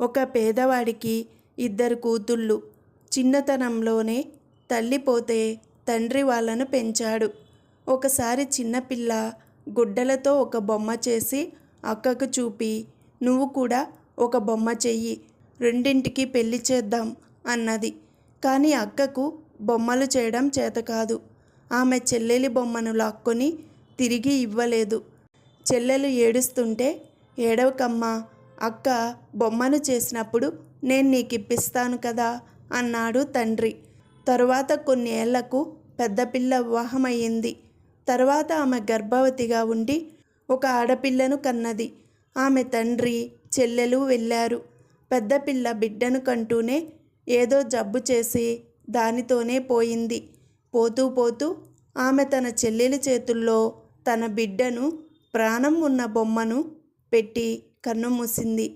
ఒక పేదవాడికి ఇద్దరు కూతుళ్ళు. చిన్నతనంలోనే తల్లి పోతే తండ్రి వాళ్ళను పెంచాడు. ఒకసారి చిన్నపిల్ల గుడ్డలతో ఒక బొమ్మ చేసి అక్కకు చూపి, నువ్వు కూడా ఒక బొమ్మ చెయ్యి, రెండింటికి పెళ్లి చేద్దాం అన్నది. కానీ అక్కకు బొమ్మలు చేయడం చేతకాదు. ఆమె చెల్లెలి బొమ్మను లాక్కొని తిరిగి ఇవ్వలేదు. చెల్లెలు ఏడుస్తుంటే, ఏడవకమ్మా, అక్క బొమ్మను చేసినప్పుడు నేను నీకిప్పిస్తాను కదా అన్నాడు తండ్రి. తరువాత కొన్ని ఏళ్లకు పెద్దపిల్ల వివాహమయ్యింది. తర్వాత ఆమె గర్భవతిగా ఉండి ఒక ఆడపిల్లను కన్నది. ఆమె తండ్రి, చెల్లెలు వెళ్ళారు. పెద్దపిల్ల బిడ్డను కంటూనే ఏదో జబ్బు చేసి దానితోనే పోయింది. పోతూ పోతూ ఆమె తన చెల్లెలి చేతుల్లో తన బిడ్డను, ప్రాణం ఉన్న బొమ్మను పెట్టి కన్నుమూసింది.